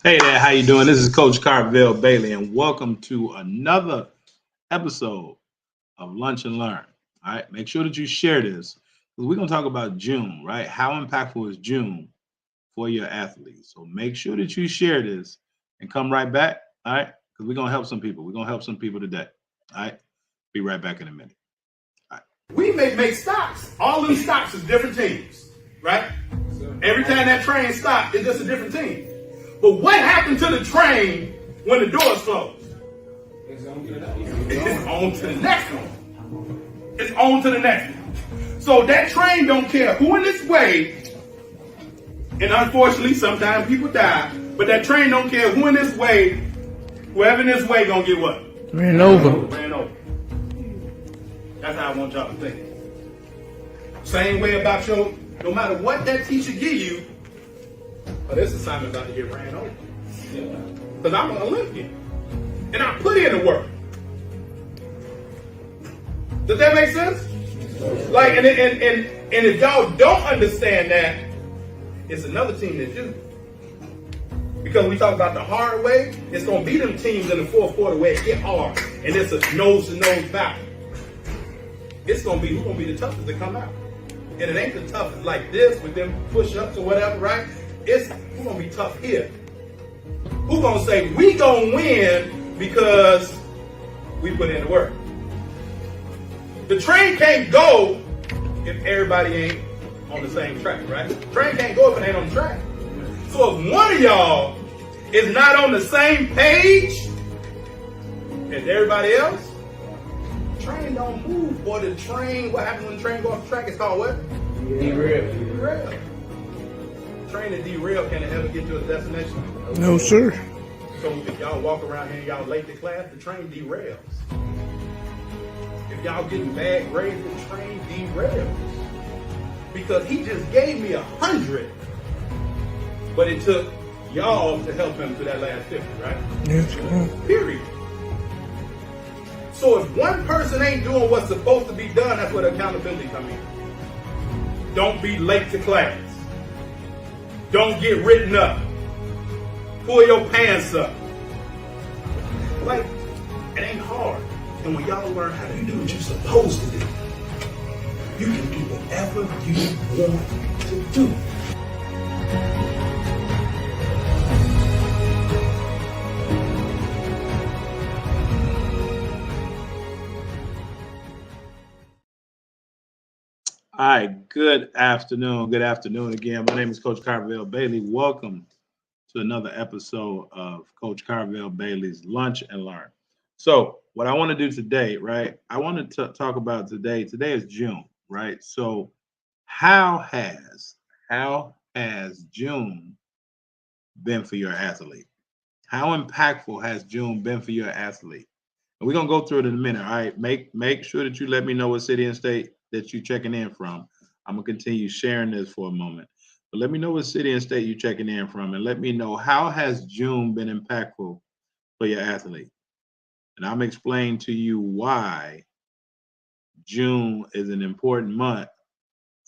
Hey there, how you doing? This is Coach Carville Bailey, and welcome to another episode of Lunch and Learn. All right, make sure that you share this because we're gonna talk about June, right? How impactful is June for your athletes? So make sure that you share this and come right back, all right? Because we're gonna help some people. We're gonna help some people today. All right, be right back in a minute. All right. We make stocks. All them stocks is different teams, right? Every time that train stops, it's just a different team. But what happened to the train when the doors closed? It's on to the next one. It's on to the next one. So that train don't care who in this way, and unfortunately sometimes people die, but that train don't care who in this way, whoever in this way gonna get what? Ran over. Ran over. That's how I want y'all to think. Same way about no matter what that teacher give you, this assignment about to get ran over. Because I'm an Olympian. And I put in the work. Does that make sense? Like, and if y'all don't understand that, it's another team that do. Because we talk about the hard way, it's going to be them teams in the fourth quarter where it get hard. And it's a nose-to-nose battle. It's going to be who's going to be the toughest to come out. And it ain't the toughest like this with them push-ups or whatever, right? It's who's going to be tough here. Who's going to say, we going to win because we put in the work. The train can't go if everybody ain't on the same track, right? The train can't go if it ain't on the track. So if one of y'all is not on the same page as everybody else, the train don't move. Or the train, what happens when the train goes off the track? It's called what? Derail. Derail. Train that derail, can it ever get to its destination? No, sir. So if y'all walk around here and y'all late to class, the train derails. If y'all getting bad grades, the train derails. Because he just gave me 100, but it took y'all to help him to that last 50, right? Yes, sir. Period. So if one person ain't doing what's supposed to be done, that's where the accountability comes in. Don't be late to class. Don't get written up. Pull your pants up. Like, it ain't hard. And when y'all learn how to do what you're supposed to do, you can do whatever you want to do. All right, good afternoon. Good afternoon again. My name is Coach Carville Bailey. Welcome to another episode of Coach Carville Bailey's Lunch and Learn. So, what I want to do today, right? I want to talk about today. Today is June, right? So, how has June been for your athlete? How impactful has June been for your athlete? And we're gonna go through it in a minute. All right, make sure that you let me know what city and state that you're checking in from. I'm gonna continue sharing this for a moment, but let me know what city and state you're checking in from, and let me know how has June been impactful for your athlete. And I'm explaining to you why June is an important month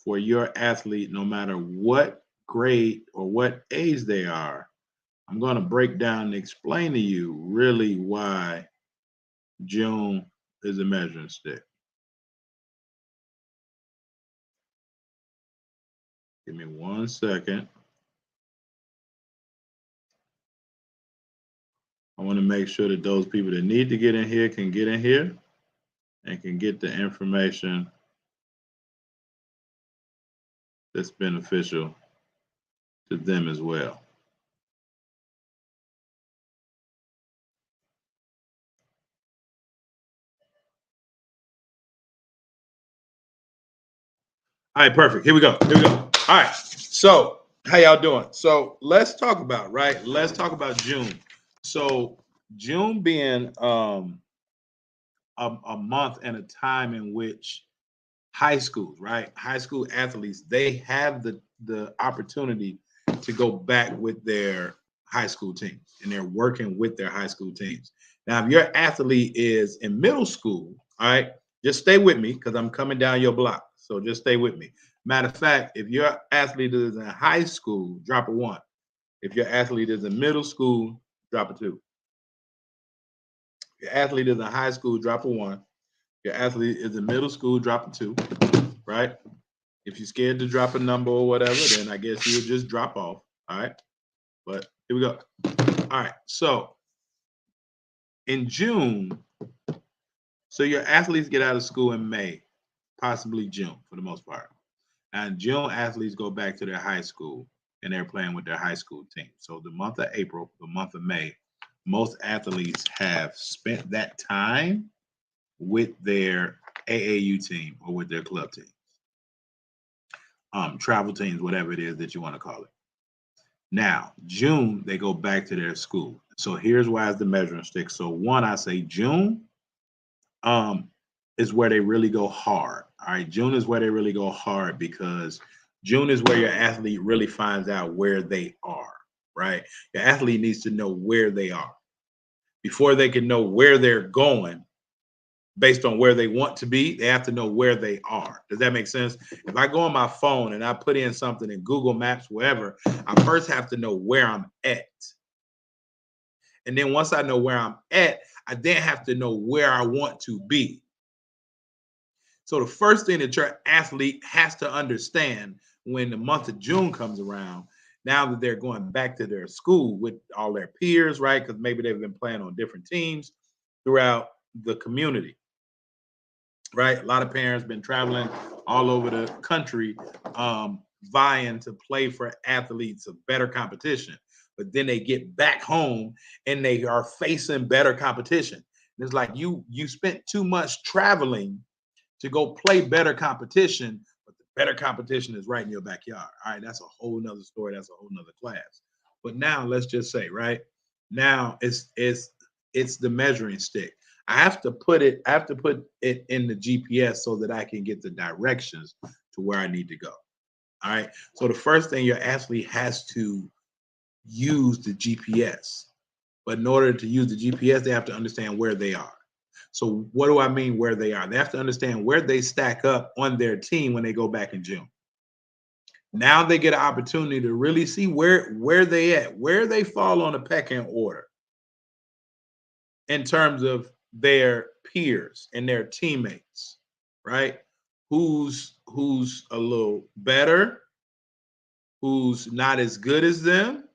for your athlete, no matter what grade or what age they are. I'm going to break down and explain to you really why June is a measuring stick. Give me 1 second. I want to make sure that those people that need to get in here can get in here and can get the information that's beneficial to them as well. All right, perfect. Here we go. All right. So, how y'all doing? So, let's talk about, right? Let's talk about June. So, June being a month and a time in which high schools, right? High school athletes, they have the opportunity to go back with their high school teams, and they're working with their high school teams. Now, if your athlete is in middle school, all right, just stay with me because I'm coming down your block. So just stay with me. Matter of fact, if your athlete is in high school, drop a 1. If your athlete is in middle school, drop a 2. If your athlete is in high school, drop a 1. Your athlete is in middle school, drop a 2, right? If you're scared to drop a number or whatever, then I guess you would just drop off. All right. But here we go. All right. So in June, so your athletes get out of school in May, possibly June for the most part. And June athletes go back to their high school and they're playing with their high school team. So the month of April, the month of May, most athletes have spent that time with their AAU team or with their club team. Travel teams, whatever it is that you want to call it. Now, June, they go back to their school. So here's why it's the measuring stick. So one, I say June is where they really go hard. All right, June is where they really go hard because June is where your athlete really finds out where they are, right? Your athlete needs to know where they are. Before they can know where they're going, based on where they want to be, they have to know where they are. Does that make sense? If I go on my phone and I put in something in Google Maps, wherever, I first have to know where I'm at. And then once I know where I'm at, I then have to know where I want to be. So the first thing that your athlete has to understand when the month of June comes around, now that they're going back to their school with all their peers, right? Because maybe they've been playing on different teams throughout the community. Right, a lot of parents been traveling all over the country, vying to play for athletes of better competition. But then they get back home and they are facing better competition. And it's like you spent too much traveling to go play better competition, but the better competition is right in your backyard. All right, that's a whole nother story. That's a whole nother class. But now let's just say, right now it's the measuring stick. I have to put it in the GPS so that I can get the directions to where I need to go. All right. So the first thing your athlete has to use the GPS. But in order to use the GPS, they have to understand where they are. So what do I mean where they are? They have to understand where they stack up on their team when they go back in June. Now they get an opportunity to really see where they at, where they fall on the pecking order in terms of their peers and their teammates, right? Who's a little better, who's not as good as them,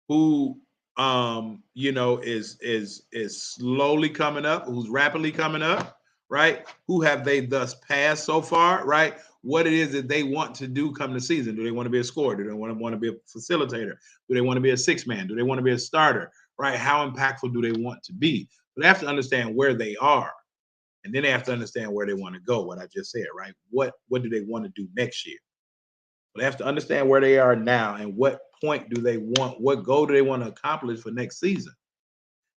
who is slowly coming up, who's rapidly coming up, right? Who have they thus passed so far, right? What it is that they want to do come the season. Do they want to be a scorer? Do they want to be a facilitator? Do they want to be a six man? Do they want to be a starter? Right? How impactful do they want to be? But they have to understand where they are. And then they have to understand where they want to go, what I just said, right? What do they want to do next year? But they have to understand where they are now and what point do they want, what goal do they want to accomplish for next season.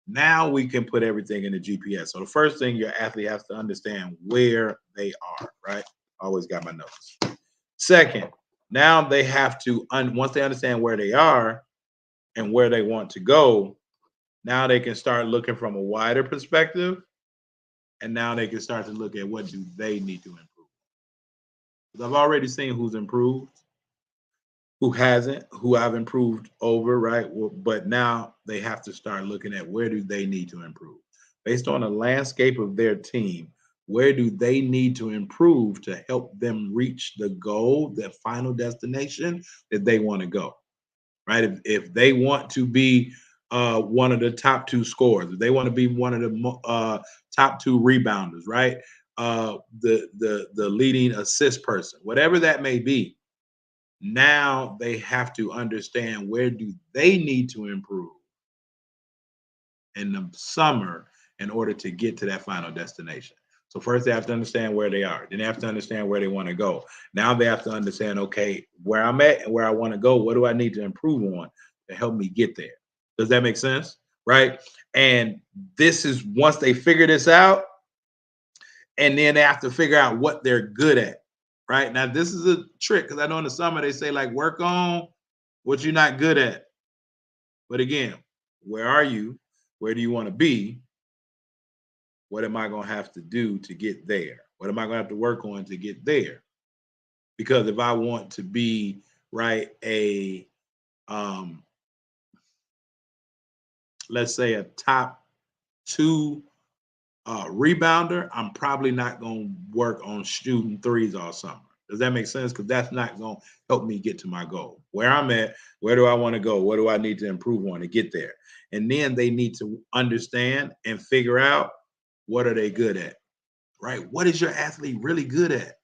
Now we can put everything in the GPS. So the first thing your athlete has to understand where they are, right? Always got my notes. Second, now they have to, once they understand where they are and where they want to go, now they can start looking from a wider perspective. And now they can start to look at what do they need to improve. Because I've already seen who's improved, who hasn't, who I've improved over, right? But now they have to start looking at where do they need to improve. Based on the landscape of their team, where do they need to improve to help them reach the goal, the final destination that they want to go, right? If they want to be one of the top 2 scorers, if they want to be one of the top 2 rebounders, right? The leading assist person, whatever that may be. Now they have to understand where do they need to improve in the summer in order to get to that final destination. So first they have to understand where they are. Then they have to understand where they want to go. Now they have to understand, okay, where I'm at and where I want to go, what do I need to improve on to help me get there? Does that make sense? Right? And this is once they figure this out, and then they have to figure out what they're good at. Right now, this is a trick because I know in the summer they say like work on what you're not good at. But again, where are you? Where do you want to be? What am I going to have to do to get there? What am I going to have to work on to get there? Because if I want to be right a let's say a top 2 rebounder, I'm probably not going to work on shooting threes all summer. Does that make sense? Because that's not going to help me get to my goal. Where I'm at, where do I want to go? What do I need to improve on to get there? And then they need to understand and figure out, what are they good at, right? What is your athlete really good at?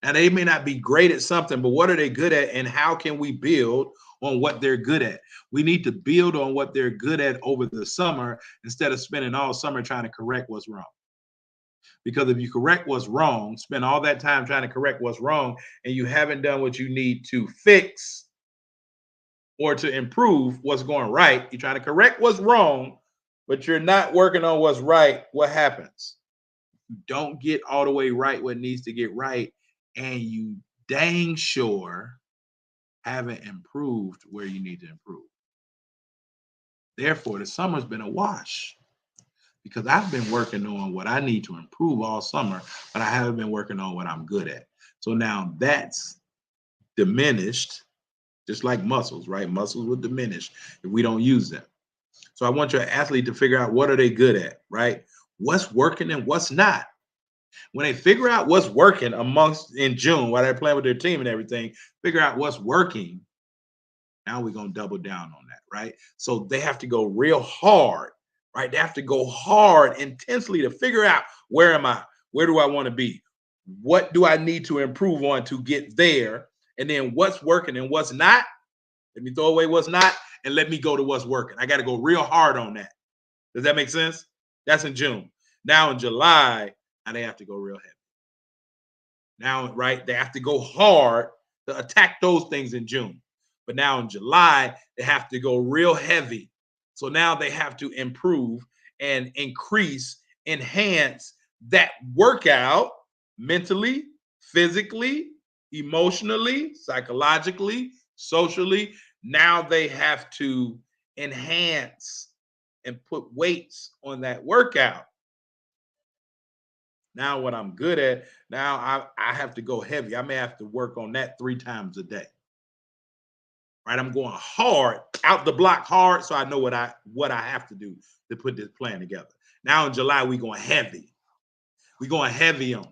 Now, they may not be great at something, but what are they good at, and how can we build on what they're good at? We need to build on what they're good at over the summer instead of spending all summer trying to correct what's wrong. Because if you correct what's wrong, spend all that time trying to correct what's wrong, and you haven't done what you need to fix or to improve what's going right, you're trying to correct what's wrong, but you're not working on what's right, what happens? You don't get all the way right what needs to get right, and you dang sure haven't improved where you need to improve. Therefore, the summer's been a wash because I've been working on what I need to improve all summer, but I haven't been working on what I'm good at. So now that's diminished, just like muscles, right? Muscles will diminish if we don't use them. So I want your athlete to figure out, what are they good at, right? What's working and what's not. When they figure out what's working in June while they're playing with their team and everything, figure out what's working. Now we're going to double down on that, right? So they have to go real hard, right? They have to go hard intensely to figure out, where am I? Where do I want to be? What do I need to improve on to get there? And then what's working and what's not. Let me throw away what's not and let me go to what's working. I got to go real hard on that. Does that make sense? That's in June. Now in July, now they have to go real heavy. Now, right, they have to go hard to attack those things in June. But now in July, they have to go real heavy. So now they have to improve and increase, enhance that workout mentally, physically, emotionally, psychologically, socially. Now they have to enhance and put weights on that workout. Now what I'm good at, now I have to go heavy. I may have to work on that 3 times a day. Right? I'm going hard, out the block hard, so I know what I have to do to put this plan together. Now in July, we're going heavy. We're going heavy on it.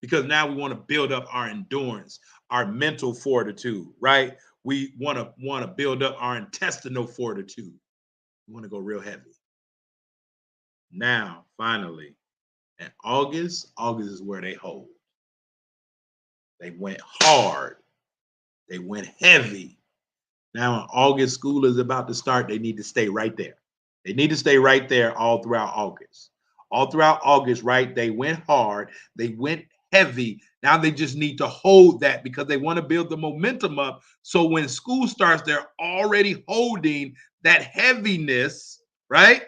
Because now we want to build up our endurance, our mental fortitude, right? We want to build up our intestinal fortitude. We want to go real heavy. Now, finally, in August is where they hold. They went hard. They went heavy. Now in August, school is about to start. They need to stay right there. They need to stay right there all throughout August. All throughout August, right? They went hard. They went heavy. Now they just need to hold that because they want to build the momentum up. So when school starts, they're already holding that heaviness, right?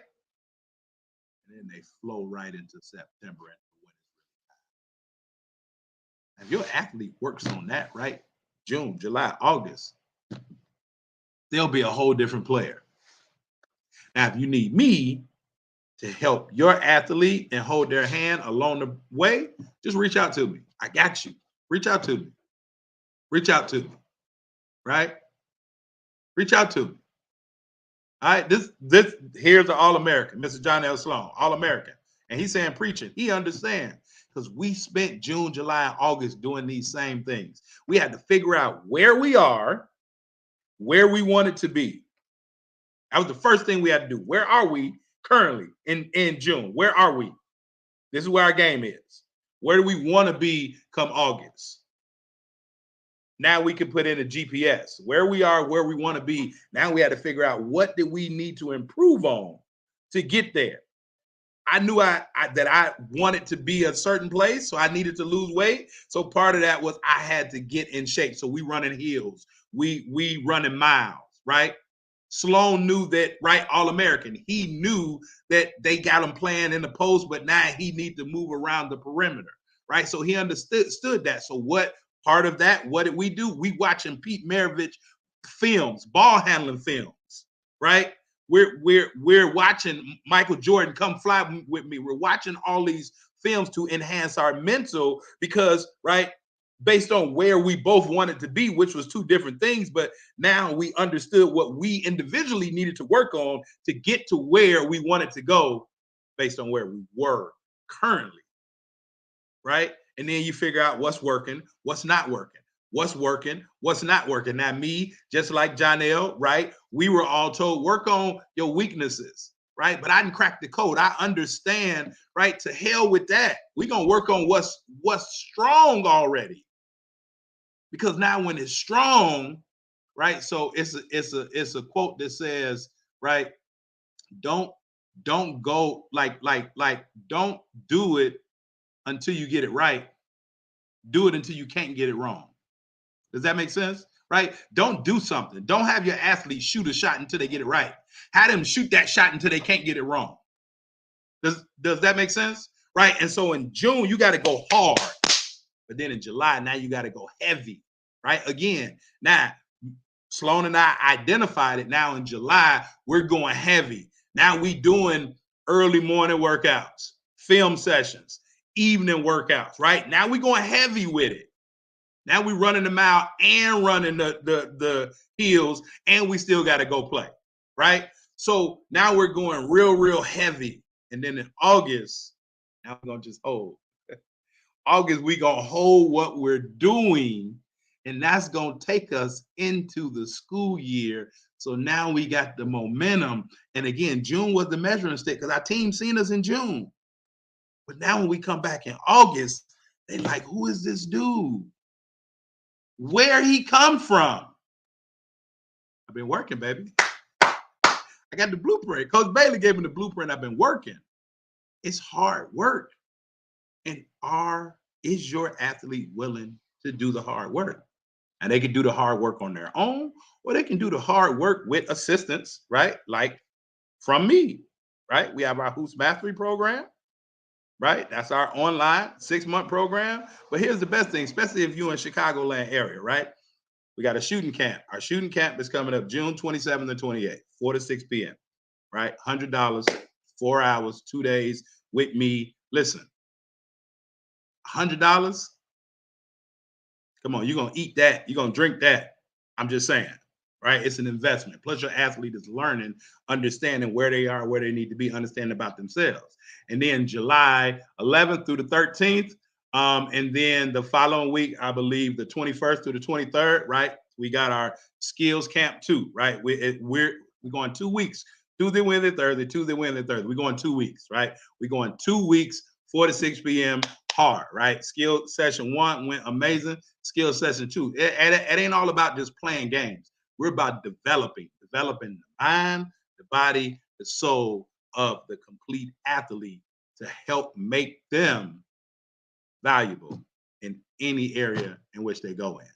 And then they flow right into September. If your athlete works on that, right? June, July, August, they'll be a whole different player. Now, if you need me to help your athlete and hold their hand along the way, just reach out to me. I got you. Reach out to me. Reach out to me. Right? Reach out to me. All right. This here's the All-American, Mr. John L. Sloan, All-American. And he's saying preaching. He understands. Because we spent June, July, and August doing these same things. We had to figure out where we are, where we wanted to be. That was the first thing we had to do. Where are we currently in June? Where are we? This is where our game is. Where do we want to be come August? Now we can put in a GPS. Where we are, where we want to be. Now we had to figure out, what did we need to improve on to get there? I knew that I wanted to be a certain place, so I needed to lose weight. So part of that was I had to get in shape. So we running hills, we running miles, right? Sloan knew that, right? All-American. He knew that they got him playing in the post, but now he needs to move around the perimeter, right? So he understood that. So what part of that? What did we do? We watching Pete Maravich films, ball handling films, right? We're watching Michael Jordan, Come Fly With Me. We're watching all these films to enhance our mental because, right, based on where we both wanted to be, which was two different things. But now we understood what we individually needed to work on to get to where we wanted to go based on where we were currently, right? And then you figure out what's working, what's not working, what's working, what's not working. Now, me, just like Jonell, right? We were all told, work on your weaknesses, right? But I didn't crack the code. I understand, right? To hell with that. We're gonna work on what's strong already. Because now when it's strong, right? So it's a quote that says, right? Don't go like don't do it until you get it right. Do it until you can't get it wrong. Does that make sense? Right? Don't do something. Don't have your athletes shoot a shot until they get it right. Have them shoot that shot until they can't get it wrong. Does that make sense? Right? And so in June, you got to go hard. But then in July, now you got to go heavy. Right? Again, now Sloan and I identified it. Now in July, we're going heavy. Now we doing early morning workouts, film sessions, evening workouts, right? Now we going heavy with it. Now we running the mile and running the hills, and we still got to go play, right? So now we're going real heavy. And then in August, now we're going to just hold. August, we going to hold what we're doing, and that's going to take us into the school year. So now we got the momentum. And again, June was the measuring stick because our team seen us in June. But now when we come back in August, they like, who is this dude? Where he come from? I've been working, baby. I got the blueprint. Coach Bailey gave me the blueprint. I've been working. It's hard work. And is your athlete willing to do the hard work? And they can do the hard work on their own, or they can do the hard work with assistance, right? Like from me, right? We have our Hoops Mastery program, right? That's our online 6-month program. But here's the best thing, especially if you're in Chicagoland area, right? We got a shooting camp. Our shooting camp is coming up June 27th and 28th, 4 to 6 p.m., right? $100, 4 hours, 2 days with me. Listen, $100, come on, you're going to eat that. You're going to drink that. I'm just saying, right? It's an investment. Plus your athlete is learning, understanding where they are, where they need to be, understanding about themselves. And then July 11th through the 13th, and then the following week, I believe the 21st through the 23rd, right? We got our skills camp 2, right? We're going 2 weeks, Tuesday, Wednesday, Thursday, Tuesday, Wednesday, Thursday. We're going 2 weeks, right? We're going 2 weeks, 4 to 6 p.m. hard, right? Skill session 1 went amazing. Skill session 2, it ain't all about just playing games. We're about developing the mind, the body, the soul of the complete athlete to help make them valuable in any area in which they go in.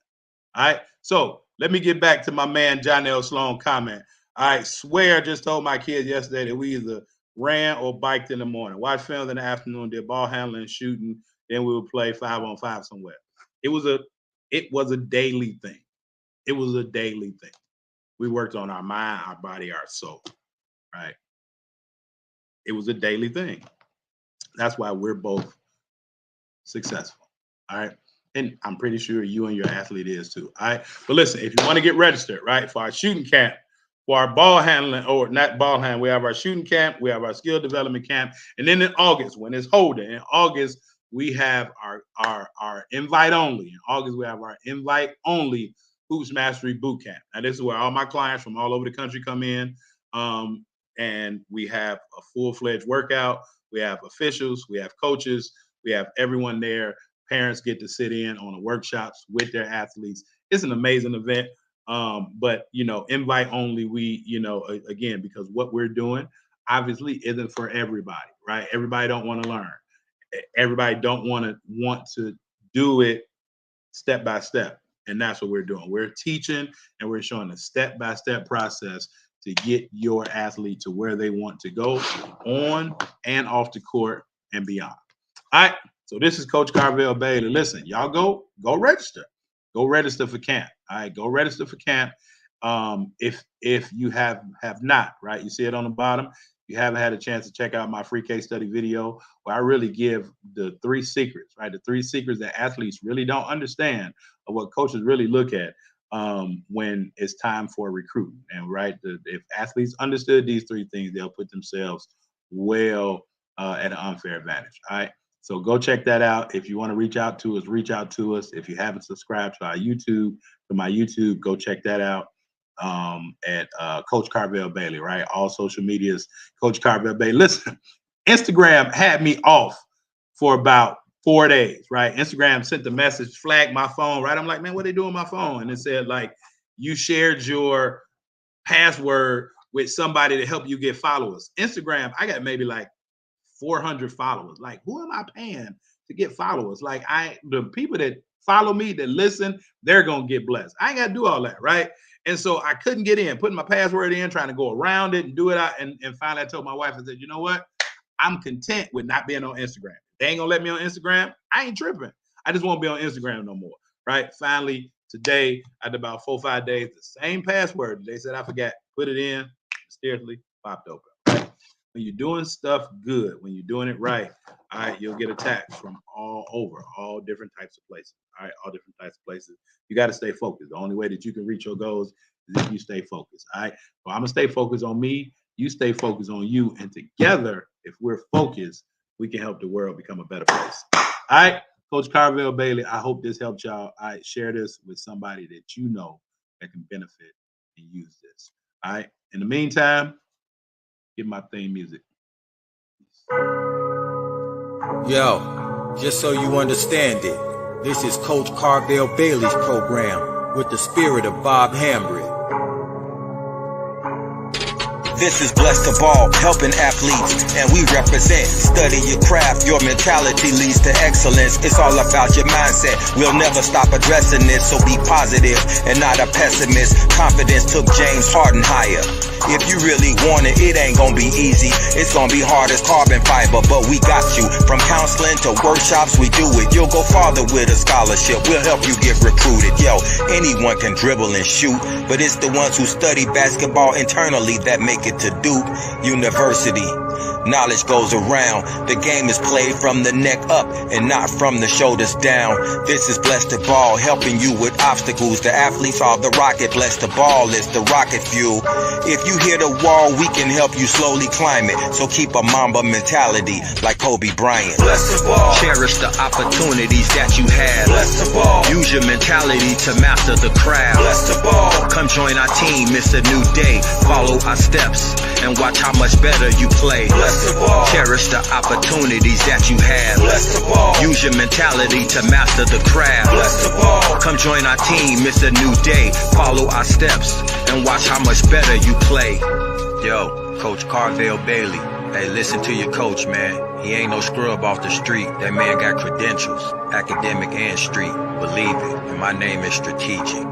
All right. So let me get back to my man Jonell Sloan comment. I swear, just told my kids yesterday that we either ran or biked in the morning, watched films in the afternoon, did ball handling, shooting, then we would play 5-on-5 somewhere. It was a daily thing. It was a daily thing. We worked on our mind, our body, our soul, right? It was a daily thing. That's why we're both successful, all right? And I'm pretty sure you and your athlete is too, all right? But listen, if you want to get registered, right, for our shooting camp, for our ball handling, or not ball handling, we have our shooting camp, we have our skill development camp, and then in August, when it's holding, in August, we have our invite only. In August, we have our invite only Hoops Mastery Boot Camp. Now, this is where all my clients from all over the country come in, and we have a full-fledged workout. We have officials, we have coaches, we have everyone there. Parents get to sit in on the workshops with their athletes. It's an amazing event. But, invite only, again, because what we're doing obviously isn't for everybody, right? Everybody don't want to learn. Everybody don't want to do it step by step. And that's what we're doing. We're teaching and we're showing a step-by-step process to get your athlete to where they want to go on and off the court and beyond. All right. So this is Coach Carvel Bailey. Listen, y'all go register. Go register for camp. All right. Go register for camp. If you have not, right, you see it on the bottom. you haven't had a chance to check out my free case study video where I really give the 3 secrets, right? The 3 secrets that athletes really don't understand of what coaches really look at when it's time for recruiting. And right, if athletes understood these 3 things, they'll put themselves well at an unfair advantage. All right. So go check that out. If you want to reach out to us, reach out to us. If you haven't subscribed to our YouTube, to my YouTube, go check that out at Coach Carvel Bailey, right? All social medias, Coach Carvel Bailey. Listen, Instagram had me off for about 4 days, right? Instagram sent the message, flagged my phone, right? I'm like, man, what they doing on my phone? And it said, like, you shared your password with somebody to help you get followers. Instagram, I got maybe like 400 followers. Like, who am I paying to get followers? Like, the people that follow me, that listen, they're gonna get blessed. I ain't gotta do all that, right? And so I couldn't get in, putting my password in, trying to go around it and do it out. And finally I told my wife, I said, you know what? I'm content with not being on Instagram. They ain't gonna let me on Instagram. I ain't tripping. I just won't be on Instagram no more, right? Finally, today, after about 4 or 5 days, the same password they said I forgot, put it in, mysteriously popped open. Right? When you're doing stuff good, when you're doing it right, all right, you'll get attacks from all over, all different types of places. All right, all different types of places. You got to stay focused. The only way that you can reach your goals is if you stay focused. All right. So I'm gonna stay focused on me. You stay focused on you, and together, if we're focused, we can help the world become a better place. All right, Coach Carvel Bailey. I hope this helped y'all. All right, share this with somebody that you know that can benefit and use this. All right. In the meantime, give my theme music. Yo, just so you understand it, this is Coach Carvel Bailey's program with the spirit of Bob Hambry. This is Blessed to Ball, helping athletes, and we represent. Study your craft, your mentality leads to excellence. It's all about your mindset. We'll never stop addressing this, so be positive and not a pessimist. Confidence took James Harden higher. If you really want it, it ain't gonna be easy. It's gonna be hard as carbon fiber, but we got you. From counseling to workshops, we do it. You'll go farther with a scholarship. We'll help you get recruited. Yo, anyone can dribble and shoot, but it's the ones who study basketball internally that make it to Duke University. Knowledge goes around. The game is played from the neck up and not from the shoulders down. This is Blessed to Ball, helping you with obstacles. The athletes are the rocket. Blessed to Ball is the rocket fuel. If you hit a wall, we can help you slowly climb it. So keep a Mamba mentality like Kobe Bryant. Blessed to Ball. Cherish the opportunities that you have. Blessed to Ball. Use your mentality to master the craft. Blessed to Ball. Come join our team. It's a new day. Follow our steps and watch how much better you play. Blessed to Ball. Cherish the opportunities that you have. Blessed to Ball. Use your mentality to master the craft. Blessed to Ball. Come join our team. It's a new day. Follow our steps and watch how much better you play. Yo, Coach Carvel Bailey. Hey, listen to your coach, man. He ain't no scrub off the street. That man got credentials, academic and street. Believe it. And my name is strategic.